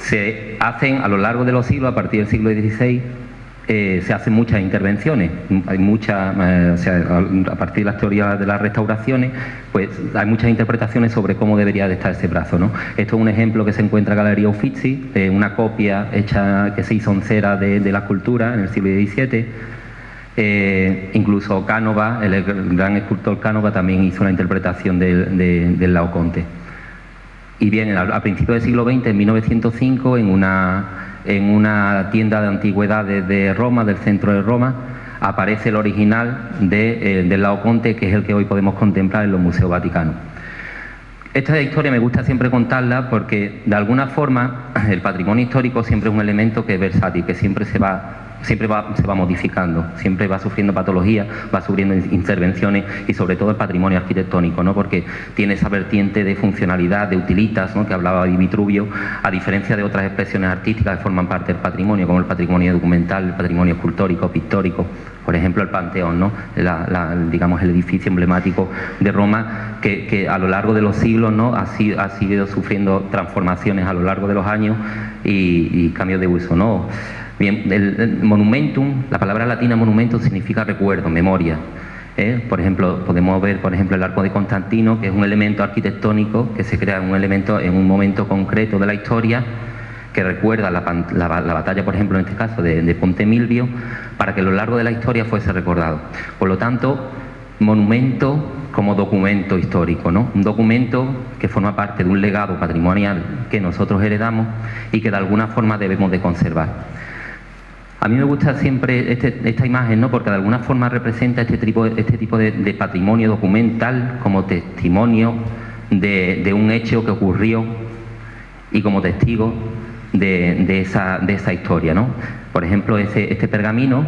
Se hacen a lo largo de los siglos, a partir del siglo XVI, se hacen muchas intervenciones, hay muchas, o sea, a partir de las teorías de las restauraciones, pues hay muchas interpretaciones sobre cómo debería de estar ese brazo, ¿no? Esto es un ejemplo que se encuentra en la Galería Uffizi, una copia hecha que se hizo en cera de la escultura en el siglo XVII. Incluso Cánova, el gran escultor Cánova, también hizo una interpretación del Laoconte. Y bien, a principios del siglo XX, en 1905, en una tienda de antigüedades de Roma, del centro de Roma, aparece el original del Laoconte, que es el que hoy podemos contemplar en los museos vaticanos. Esta historia me gusta siempre contarla porque, de alguna forma, el patrimonio histórico siempre es un elemento que es versátil, que siempre se va modificando, siempre va sufriendo patologías, va sufriendo intervenciones, y sobre todo el patrimonio arquitectónico, ¿no? Porque tiene esa vertiente de funcionalidad, de utilitas, ¿no? Que hablaba de Vitruvio, a diferencia de otras expresiones artísticas que forman parte del patrimonio, como el patrimonio documental, el patrimonio escultórico, pictórico. Por ejemplo, el Panteón, ¿no? Digamos, el edificio emblemático de Roma, que a lo largo de los siglos, ¿no? ha seguido sufriendo transformaciones a lo largo de los años y cambios de uso, ¿no? Bien, el monumentum, la palabra latina monumentum significa recuerdo, memoria. Por ejemplo, podemos ver, por ejemplo, el arco de Constantino, que es un elemento arquitectónico que se crea en un momento concreto de la historia, que recuerda la batalla, por ejemplo, en este caso, de Ponte Milvio, para que a lo largo de la historia fuese recordado. Por lo tanto, monumento como documento histórico, ¿no? Un documento que forma parte de un legado patrimonial que nosotros heredamos y que de alguna forma debemos de conservar. A mí me gusta siempre esta imagen, ¿no? Porque de alguna forma representa este tipo de patrimonio documental como testimonio de un hecho que ocurrió y como testigo de esa historia, ¿no? Por ejemplo, este pergamino,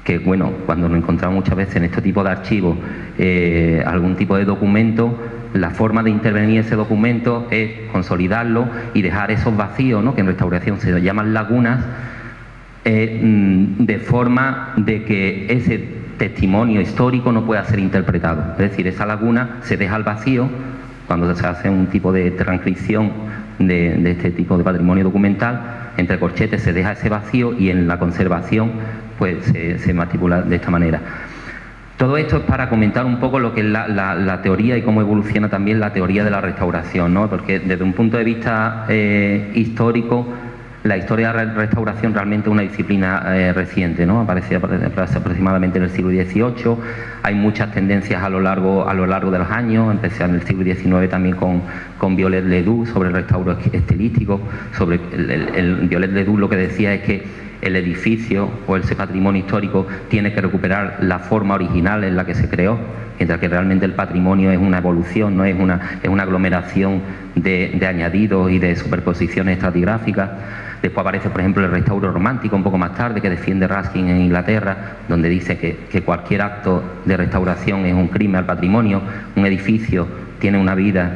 que bueno, cuando nos encontramos muchas veces en este tipo de archivos algún tipo de documento, la forma de intervenir ese documento es consolidarlo y dejar esos vacíos, ¿no? Que en restauración se llaman lagunas, de forma de que ese testimonio histórico no pueda ser interpretado. Es decir, esa laguna se deja al vacío cuando se hace un tipo de transcripción de este tipo de patrimonio documental. Entre corchetes se deja ese vacío y en la conservación pues se manipula de esta manera. Todo esto es para comentar un poco lo que es la teoría y cómo evoluciona también la teoría de la restauración, ¿no? Porque desde un punto de vista histórico, la historia de la restauración realmente es una disciplina reciente, ¿no? Aparece aproximadamente en el siglo XVIII. Hay muchas tendencias a lo largo de los años. Empecé en el siglo XIX también con Violet Ledoux sobre el restauro estilístico. Sobre el Violet Ledoux lo que decía es que el edificio o ese patrimonio histórico tiene que recuperar la forma original en la que se creó, mientras que realmente el patrimonio es una evolución, no es una aglomeración de añadidos y de superposiciones estratigráficas. Después aparece, por ejemplo, el restauro romántico un poco más tarde, que defiende Ruskin en Inglaterra, donde dice que cualquier acto de restauración es un crimen al patrimonio. Un edificio tiene una vida,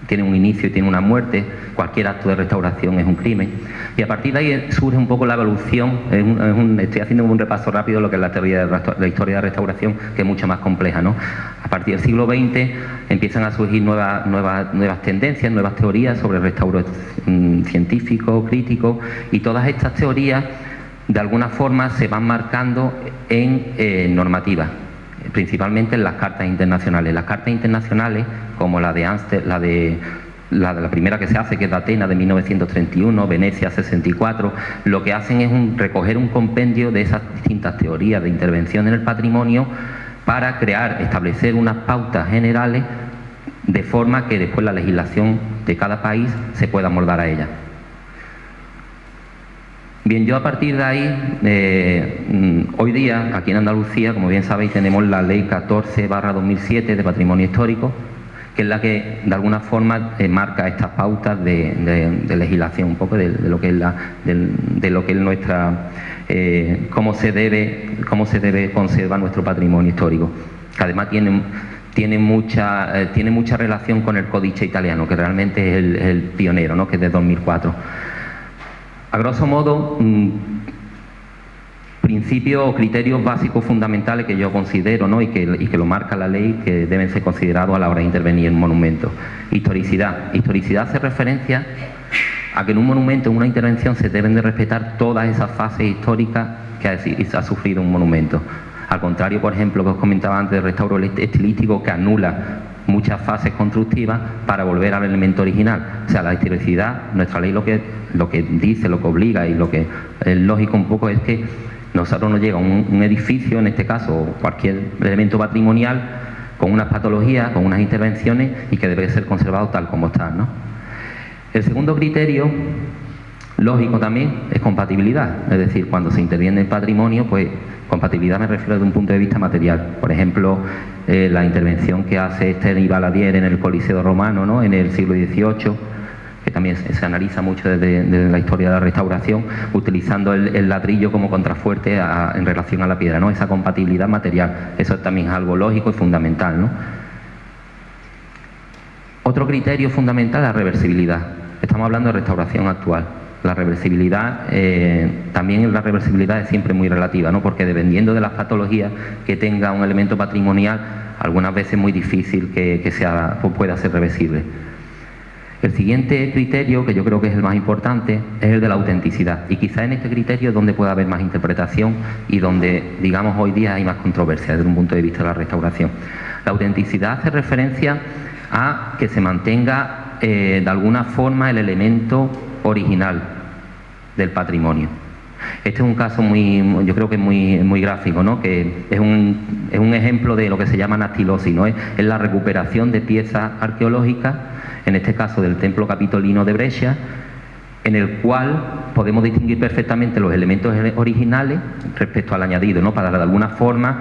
tiene un inicio y tiene una muerte. Cualquier acto de restauración es un crimen. Y a partir de ahí surge un poco la evolución. Estoy haciendo un repaso rápido de lo que es la teoría de la historia de la restauración, que es mucho más compleja, ¿no? A partir del siglo XX empiezan a surgir nuevas tendencias, nuevas teorías sobre el restauro científico, crítico, y todas estas teorías de alguna forma se van marcando en normativas, principalmente en las cartas internacionales. Las cartas internacionales, como la de Amsterdam, la primera que se hace, que es de Atenas de 1931, Venecia 64, lo que hacen es recoger un compendio de esas distintas teorías de intervención en el patrimonio para establecer unas pautas generales, de forma que después la legislación de cada país se pueda moldar a ella. Bien, yo a partir de ahí, hoy día, aquí en Andalucía, como bien sabéis, tenemos la Ley 14/2007 de Patrimonio Histórico, que es la que de alguna forma marca estas pautas de legislación, un poco de lo que es nuestra, cómo se debe conservar nuestro patrimonio histórico, que además tiene mucha relación con el Códice Italiano, que realmente es el pionero, ¿no? Que es de 2004. A grosso modo, principios o criterios básicos fundamentales que yo considero, ¿no? y que lo marca la ley, que deben ser considerados a la hora de intervenir en monumentos. Historicidad. Historicidad hace referencia a que en un monumento, en una intervención, se deben de respetar todas esas fases históricas que ha sufrido un monumento. Al contrario, por ejemplo, que os comentaba antes del restauro estilístico, que anula muchas fases constructivas para volver al elemento original. O sea, la historicidad, nuestra ley lo que dice, lo que obliga y lo que es lógico un poco es que nosotros nos llega un edificio, en este caso, o cualquier elemento patrimonial, con unas patologías, con unas intervenciones y que debe ser conservado tal como está, ¿no? El segundo criterio, lógico también, es compatibilidad. Es decir, cuando se interviene en patrimonio, pues compatibilidad me refiero desde un punto de vista material. Por ejemplo, la intervención que hace Esther y Valadier en el Coliseo romano, ¿no?, en el siglo XVIII, que también se analiza mucho desde la historia de la restauración, utilizando el ladrillo como contrafuerte en relación a la piedra, ¿no? Esa compatibilidad material, eso también es algo lógico y fundamental, ¿no? Otro criterio fundamental es la reversibilidad. Estamos hablando de restauración actual. La reversibilidad, también la reversibilidad es siempre muy relativa, ¿no? Porque dependiendo de las patologías que tenga un elemento patrimonial, algunas veces es muy difícil que pueda ser reversible. El siguiente criterio, que yo creo que es el más importante, es el de la autenticidad. Y quizá en este criterio es donde puede haber más interpretación y donde, digamos, hoy día hay más controversia desde un punto de vista de la restauración. La autenticidad hace referencia a que se mantenga de alguna forma el elemento original del patrimonio. Este es un caso yo creo que muy gráfico, ¿no? Que es un ejemplo de lo que se llama anastilosis, ¿no? Es la recuperación de piezas arqueológicas, en este caso del templo capitolino de Brescia, en el cual podemos distinguir perfectamente los elementos originales respecto al añadido, ¿no? Para de alguna forma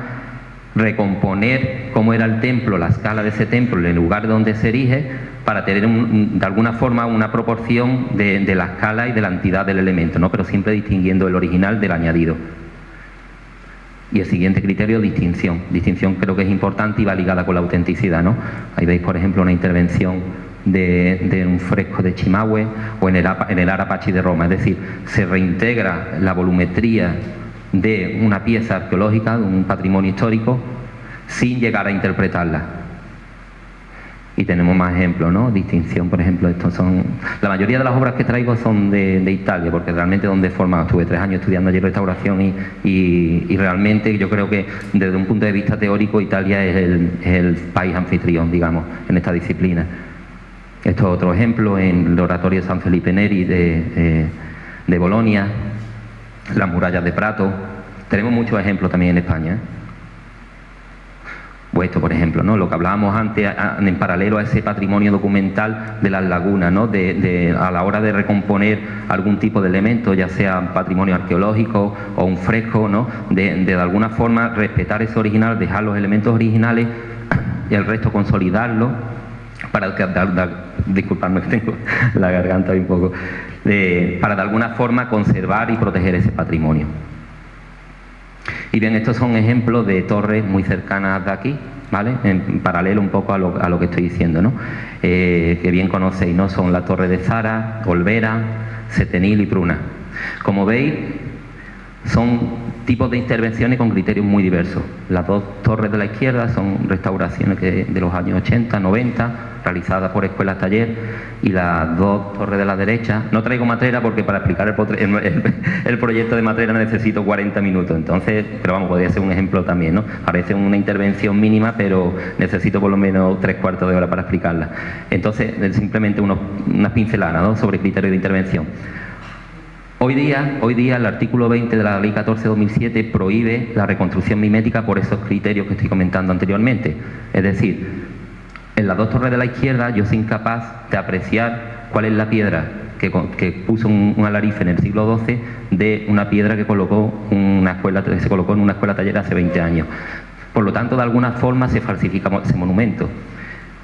recomponer cómo era el templo, la escala de ese templo, el lugar donde se erige, para tener de alguna forma una proporción de la escala y de la entidad del elemento, ¿no? Pero siempre distinguiendo el original del añadido. Y el siguiente criterio, distinción. Distinción creo que es importante y va ligada con la autenticidad, ¿no? Ahí veis, por ejemplo, una intervención de un fresco de Chimahue o en el Arapachi de Roma. Es decir, se reintegra la volumetría de una pieza arqueológica, de un patrimonio histórico, sin llegar a interpretarla. Y tenemos más ejemplos, ¿no? Distinción, por ejemplo, estos son... La mayoría de las obras que traigo son de Italia, porque realmente donde he formado, estuve 3 años estudiando allí restauración y realmente yo creo que desde un punto de vista teórico Italia es el país anfitrión, digamos, en esta disciplina. Esto es otro ejemplo en el oratorio de San Felipe Neri de Bolonia, las murallas de Prato. Tenemos muchos ejemplos también en España, ¿eh? Pues esto, por ejemplo, ¿no? Lo que hablábamos antes, en paralelo a ese patrimonio documental de las lagunas, ¿no? A la hora de recomponer algún tipo de elemento, ya sea patrimonio arqueológico o un fresco, ¿no? De alguna forma respetar ese original, dejar los elementos originales y el resto consolidarlo para disculpadme que tengo la garganta un poco, para de alguna forma conservar y proteger ese patrimonio. Y bien, estos son ejemplos de torres muy cercanas de aquí, ¿vale? En paralelo un poco a lo que estoy diciendo, ¿no? Que bien conocéis, ¿no? Son la torre de Zara, Olvera, Setenil y Pruna. Como veis, son tipos de intervenciones con criterios muy diversos. Las dos torres de la izquierda son restauraciones de los años 80, 90, realizadas por escuelas taller, y las dos torres de la derecha, no traigo Matrera porque para explicar el proyecto de Matrera necesito 40 minutos, entonces, pero vamos, podría ser un ejemplo también, ¿no? Parece una intervención mínima, pero necesito por lo menos 3/4 de hora para explicarla. Entonces, simplemente unas pinceladas, ¿no?, sobre criterios de intervención. Hoy día el artículo 20 de la Ley 14/2007 prohíbe la reconstrucción mimética por esos criterios que estoy comentando anteriormente. Es decir, en las dos torres de la izquierda yo soy incapaz de apreciar cuál es la piedra que puso un alarife en el siglo XII de una piedra que se colocó en una escuela taller hace 20 años. Por lo tanto, de alguna forma se falsifica ese monumento.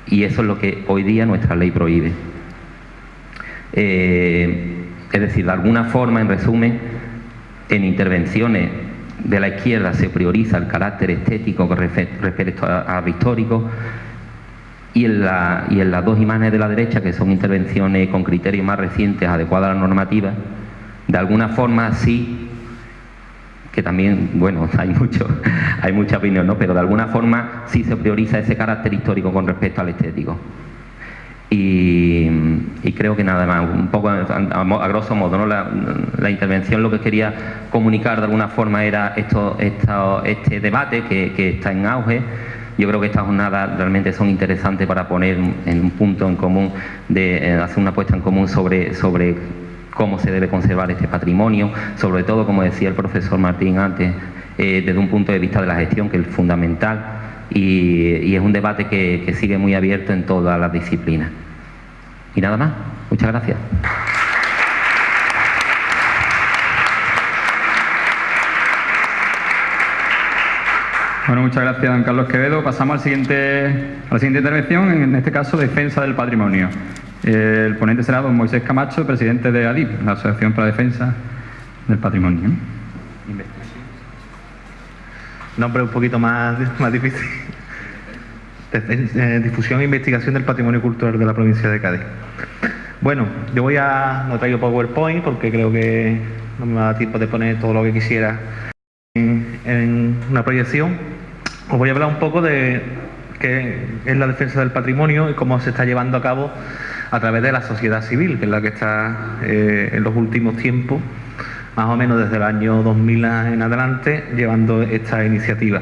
Y eso es lo que hoy día nuestra ley prohíbe. Es decir, de alguna forma, en resumen, en intervenciones de la izquierda se prioriza el carácter estético respecto a histórico, y en las dos imágenes de la derecha, que son intervenciones con criterios más recientes, adecuadas a la normativa, de alguna forma sí, que también, bueno, hay mucha opinión, ¿no? Pero de alguna forma sí se prioriza ese carácter histórico con respecto al estético. Y Y creo que nada más, un poco a grosso modo, ¿no? La intervención, lo que quería comunicar de alguna forma era este debate que está en auge. Yo creo que estas jornadas realmente son interesantes para poner en un punto en común, hacer una puesta en común sobre cómo se debe conservar este patrimonio, sobre todo, como decía el profesor Martín antes, desde un punto de vista de la gestión, que es fundamental, y es un debate que sigue muy abierto en todas las disciplinas. Y nada más, muchas gracias. Bueno, muchas gracias, don Carlos Quevedo. Pasamos a la siguiente intervención, en este caso, defensa del patrimonio. El ponente será don Moisés Camacho, presidente de ADIP, la Asociación para la Defensa del Patrimonio. Nombre un poquito más difícil. Difusión e investigación del patrimonio cultural de la provincia de Cádiz. Bueno, yo no traigo PowerPoint porque creo que no me va a dar tiempo de poner todo lo que quisiera en una proyección. Os voy a hablar un poco de qué es la defensa del patrimonio y cómo se está llevando a cabo a través de la sociedad civil, que es la que está en los últimos tiempos, más o menos desde el año 2000 en adelante, llevando esta iniciativa.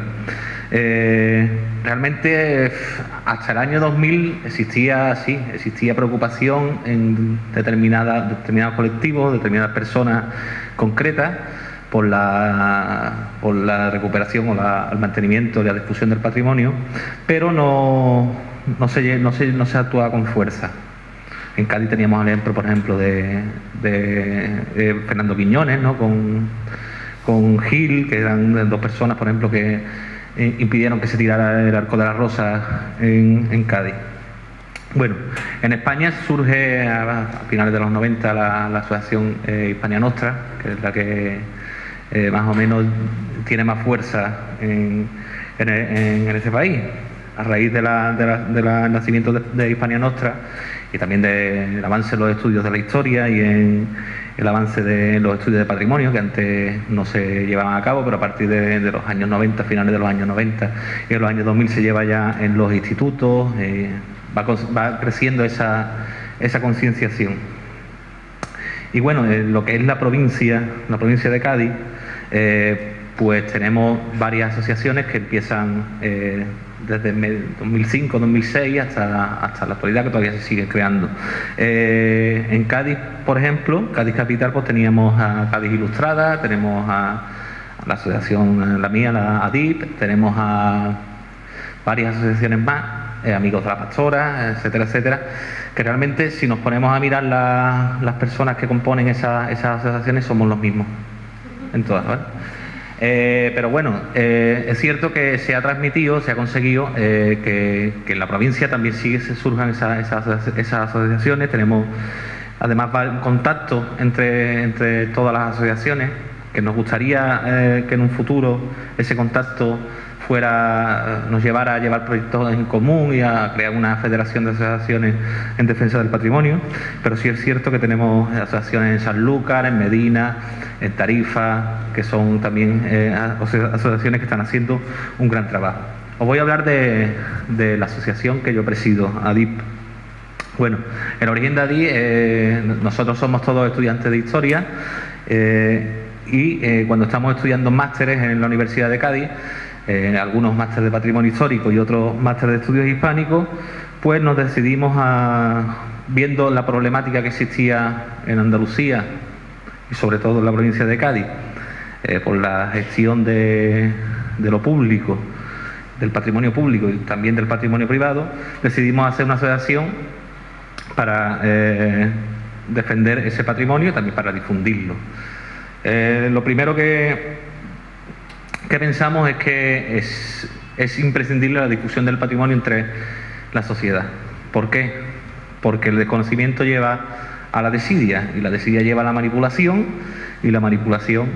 Realmente hasta el año 2000 existía preocupación en determinados colectivos, determinadas personas concretas, por la recuperación o el mantenimiento y la difusión del patrimonio, pero no se actúa con fuerza. En Cádiz teníamos el ejemplo, por ejemplo, de Fernando Quiñones, ¿no? con Gil, que eran dos personas, por ejemplo, que impidieron que se tirara el Arco de la Rosa en Cádiz. Bueno, en España surge a finales de los 90 la asociación Hispania Nostra, que es la que más o menos tiene más fuerza en ese país, a raíz del nacimiento de Hispania Nostra y también del avance en los estudios de la historia y en el avance de los estudios de patrimonio, que antes no se llevaban a cabo, pero a partir de los años 90, finales de los años 90 y en los años 2000 se lleva ya en los institutos, va creciendo esa concienciación. Y bueno, lo que es la provincia de Cádiz, pues tenemos varias asociaciones que empiezan desde 2005, 2006 hasta la actualidad, que todavía se siguen creando. En Cádiz, por ejemplo, Cádiz Capital, pues teníamos a Cádiz Ilustrada, tenemos a la asociación, la mía, la ADIP, tenemos a varias asociaciones más, Amigos de la Pastora, etcétera, etcétera, que realmente, si nos ponemos a mirar las personas que componen esas asociaciones, somos los mismos en todas, ¿vale? Pero bueno, es cierto que se ha transmitido, se ha conseguido que en la provincia también surjan esas asociaciones. Tenemos además contacto entre todas las asociaciones, que nos gustaría que en un futuro ese contacto nos llevara a llevar proyectos en común y a crear una federación de asociaciones en defensa del patrimonio, pero sí es cierto que tenemos asociaciones en Sanlúcar, en Medina, en Tarifa, que son también asociaciones que están haciendo un gran trabajo. Os voy a hablar de la asociación que yo presido, ADIP. Bueno, el origen de ADIP, nosotros somos todos estudiantes de historia y cuando estamos estudiando másteres en la Universidad de Cádiz, algunos másteres de patrimonio histórico y otros másteres de estudios hispánicos, pues nos decidimos viendo la problemática que existía en Andalucía y sobre todo en la provincia de Cádiz, por la gestión de lo público, del patrimonio público y también del patrimonio privado, decidimos hacer una asociación para defender ese patrimonio y también para difundirlo. Lo primero que pensamos es que es imprescindible la difusión del patrimonio entre la sociedad. ¿Por qué? Porque el desconocimiento lleva a la desidia, y la desidia lleva a la manipulación, y la manipulación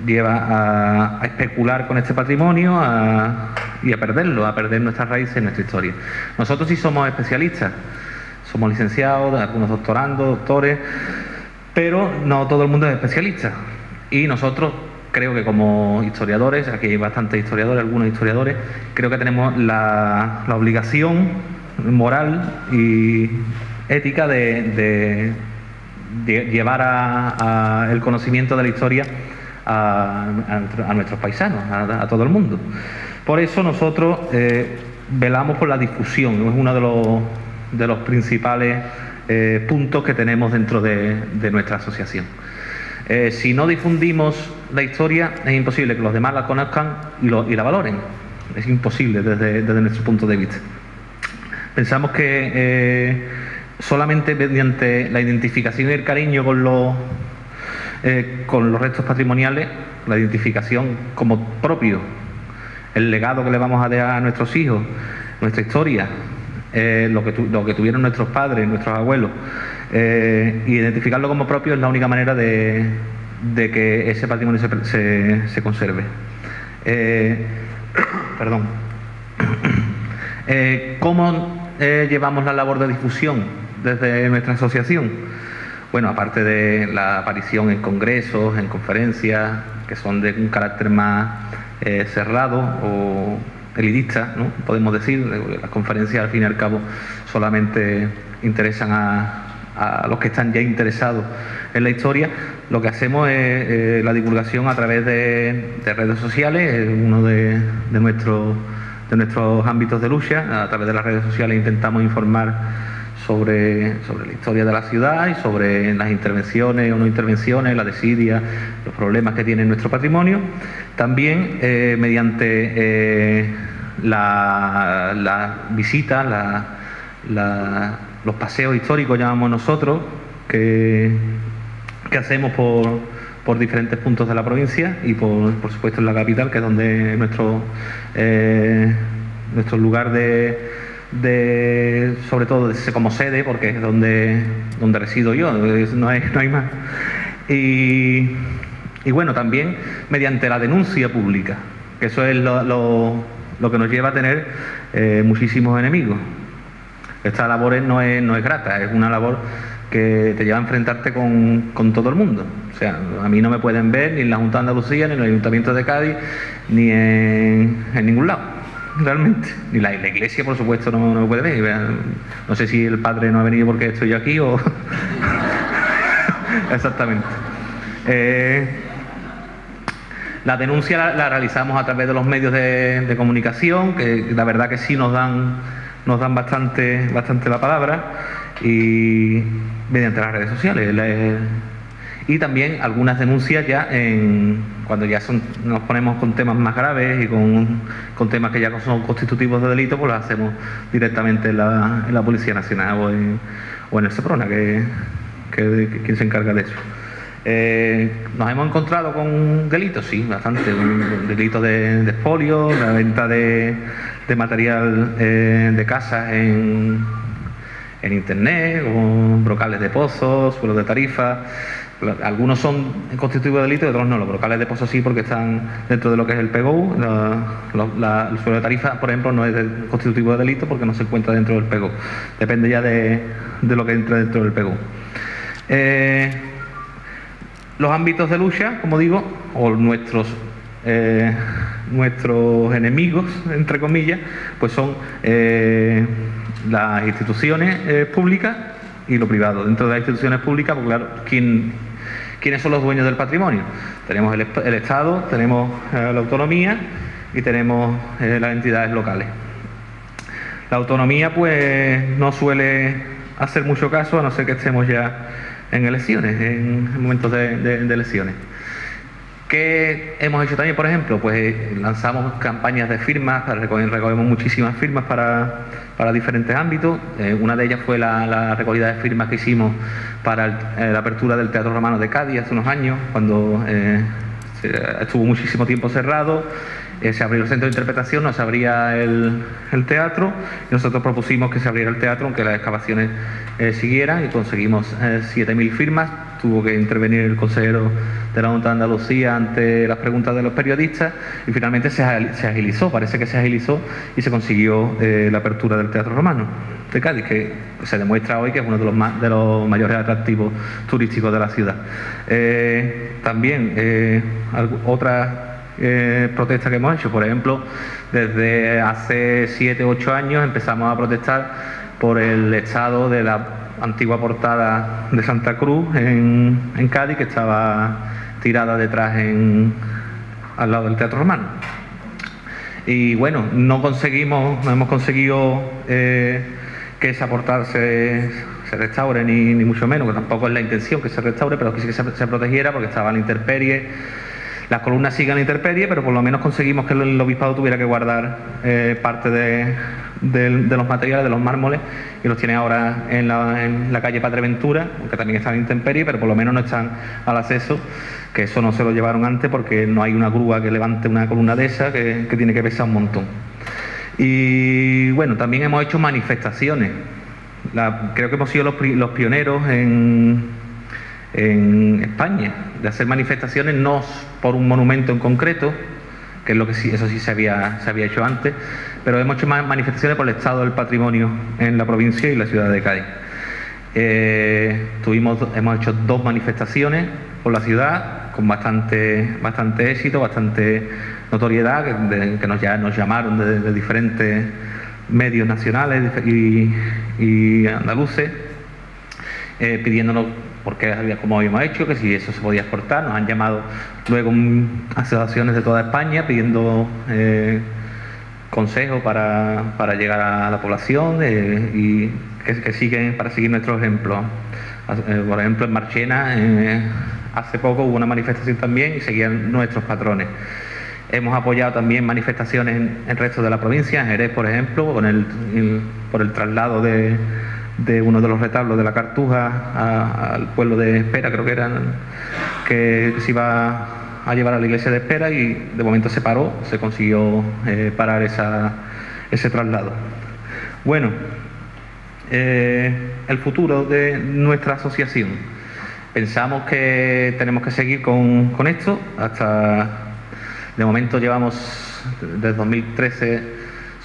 lleva a especular con este patrimonio y a perderlo, a perder nuestras raíces, nuestra historia. Nosotros sí somos especialistas, somos licenciados, algunos doctorandos, doctores, pero no todo el mundo es especialista. Y nosotros, creo que como historiadores, aquí hay bastantes historiadores, algunos historiadores, creo que tenemos la obligación moral y ética de llevar el conocimiento de la historia a nuestros paisanos, a todo el mundo. Por eso nosotros velamos por la difusión, es uno de los principales puntos que tenemos dentro de nuestra asociación. Si no difundimos la historia, es imposible que los demás la conozcan y la valoren. Es imposible desde nuestro punto de vista. Pensamos que solamente mediante la identificación y el cariño con los restos patrimoniales, la identificación como propio, el legado que le vamos a dejar a nuestros hijos, nuestra historia, lo que tuvieron nuestros padres, nuestros abuelos, y identificarlo como propio es la única manera de que ese patrimonio se conserve. Perdón. ¿Cómo llevamos la labor de difusión desde nuestra asociación? Bueno, aparte de la aparición en congresos, en conferencias, que son de un carácter más cerrado o elitista, ¿no? Podemos decir, las conferencias al fin y al cabo solamente interesan a los que están ya interesados en la historia. Lo que hacemos es la divulgación a través de redes sociales, es uno de nuestros ámbitos de lucha. A través de las redes sociales intentamos informar sobre la historia de la ciudad y sobre las intervenciones o no intervenciones, la desidia, los problemas que tiene nuestro patrimonio. También mediante la visita, los paseos históricos, llamamos nosotros, que hacemos por diferentes puntos de la provincia y por supuesto en la capital, que es donde nuestro lugar sobre todo como sede, porque es donde resido yo, no hay más. Y bueno, también mediante la denuncia pública, que eso es lo que nos lleva a tener muchísimos enemigos. Esta labor no es grata, es una labor que te lleva a enfrentarte con todo el mundo. O sea, a mí no me pueden ver ni en la Junta de Andalucía, ni en el Ayuntamiento de Cádiz, ni en ningún lado, realmente. Ni la iglesia, por supuesto, no me puede ver. No sé si el padre no ha venido porque estoy yo aquí o... Exactamente. La denuncia la realizamos a través de los medios de comunicación, que la verdad que sí nos dan bastante la palabra, y mediante las redes sociales. Y también algunas denuncias ya cuando ya nos ponemos con temas más graves y con temas que ya son constitutivos de delito, pues lo hacemos directamente en la Policía Nacional o en el Seprona, que es quien se encarga de eso. ¿Nos hemos encontrado con delitos? Sí, bastante. Delitos de expolio, la venta de material de casas en internet, o brocales de pozos, suelos de tarifa. Algunos son constitutivos de delito y otros no. Los brocales de pozos sí, porque están dentro de lo que es el PGU. El suelo de tarifa, por ejemplo, no es constitutivo de delito porque no se encuentra dentro del PGU. Depende ya de lo que entra dentro del PGU. Los ámbitos de lucha, como digo, o nuestros enemigos, entre comillas, pues son las instituciones públicas y lo privado. Dentro de las instituciones públicas, pues claro, ¿quiénes son los dueños del patrimonio? Tenemos el Estado, tenemos la autonomía y tenemos las entidades locales. La autonomía pues no suele hacer mucho caso, a no ser que estemos ya en elecciones, en momentos de elecciones. ¿Qué hemos hecho también, por ejemplo? Pues lanzamos campañas de firmas, recogemos muchísimas firmas para diferentes ámbitos. Una de ellas fue la recogida de firmas que hicimos para la apertura del Teatro Romano de Cádiz hace unos años, cuando estuvo muchísimo tiempo cerrado. Se abrió el centro de interpretación, no se abría el teatro, y nosotros propusimos que se abriera el teatro aunque las excavaciones siguieran, y conseguimos 7.000 firmas. Tuvo que intervenir el consejero de la Junta de Andalucía ante las preguntas de los periodistas y finalmente se agilizó, parece que se agilizó y se consiguió la apertura del Teatro Romano de Cádiz, que se demuestra hoy que es uno de los mayores atractivos turísticos de la ciudad. También otras protestas que hemos hecho, por ejemplo, desde hace 7 u 8 años empezamos a protestar por el estado de la antigua portada de Santa Cruz en Cádiz, que estaba tirada detrás al lado del Teatro Romano. Y bueno, no hemos conseguido que esa portada se restaure, ni mucho menos, que tampoco es la intención que se restaure, pero que sí que se protegiera, porque estaba a la intemperie. Las columnas siguen a la intemperie, pero por lo menos conseguimos que el obispado tuviera que guardar parte de los materiales, de los mármoles, y los tiene ahora en la calle Padre Ventura, que también está en la intemperie, pero por lo menos no están al acceso, que eso no se lo llevaron antes porque no hay una grúa que levante una columna de esa, que tiene que pesar un montón. Y bueno, también hemos hecho manifestaciones. Creo que hemos sido los pioneros en España de hacer manifestaciones, no por un monumento en concreto, que es lo que sí, eso sí se había hecho antes, pero hemos hecho manifestaciones por el estado del patrimonio en la provincia y la ciudad de Cádiz. Hemos hecho 2 manifestaciones por la ciudad con bastante éxito, bastante notoriedad, que nos llamaron de diferentes medios nacionales y andaluces, pidiéndonos por qué como habíamos hecho, que si eso se podía exportar. Nos han llamado luego asociaciones de toda España pidiendo consejos para llegar a la población y que siguen, para seguir nuestro ejemplo. Por ejemplo, en Marchena hace poco hubo una manifestación también y seguían nuestros patrones. Hemos apoyado también manifestaciones en el resto de la provincia, en Jerez, por ejemplo, por el traslado de uno de los retablos de la Cartuja al pueblo de Espera, creo que eran, que se iba a llevar a la iglesia de Espera, y de momento se paró, se consiguió parar ese traslado. Bueno, el futuro de nuestra asociación. Pensamos que tenemos que seguir con esto. De momento llevamos, desde 2013,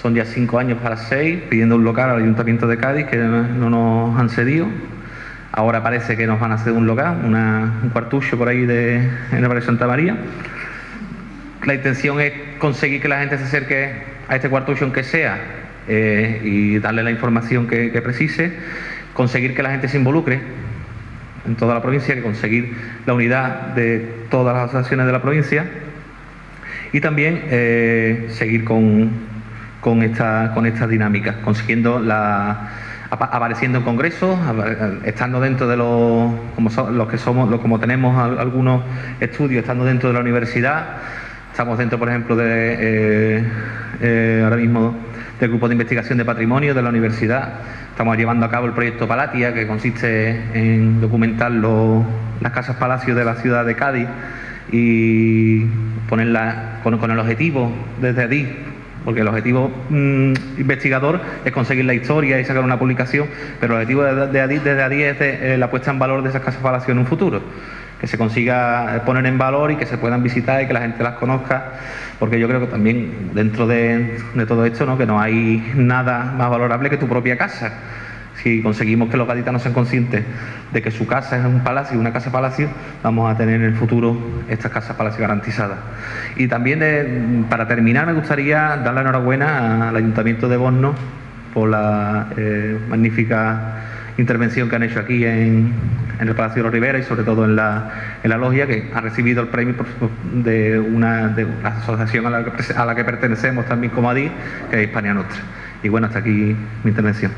son ya 5 años para 6, pidiendo un local al Ayuntamiento de Cádiz, que no nos han cedido. Ahora parece que nos van a ceder un local, un cuartucho por ahí en el barrio de Santa María. La intención es conseguir que la gente se acerque a este cuartucho, aunque sea, y darle la información que precise, conseguir que la gente se involucre en toda la provincia, que conseguir la unidad de todas las asociaciones de la provincia, y también seguir con esta dinámica, consiguiendo apareciendo en congresos, estando dentro de como tenemos algunos estudios, estando dentro de la universidad. Estamos dentro, por ejemplo, ahora mismo del grupo de investigación de patrimonio de la universidad. Estamos llevando a cabo el proyecto Palatia, que consiste en documentar las casas palacios de la ciudad de Cádiz y ponerlas con el objetivo desde ADIF, porque el objetivo investigador es conseguir la historia y sacar una publicación, pero el objetivo desde ADIF es la puesta en valor de esas casas palacios en un futuro, que se consiga poner en valor y que se puedan visitar y que la gente las conozca, porque yo creo que también dentro de todo esto, ¿no?, que no hay nada más valorable que tu propia casa. Si conseguimos que los gaditanos sean conscientes de que su casa es un palacio, una casa palacio, vamos a tener en el futuro estas casas palacio garantizadas. Y también, para terminar, me gustaría dar la enhorabuena al Ayuntamiento de Bornos por la magnífica intervención que han hecho aquí en el Palacio de los Rivera, y sobre todo en la logia, que ha recibido el premio de una asociación a la que pertenecemos también como ADIF, que es Hispania Nostra. Y bueno, hasta aquí mi intervención.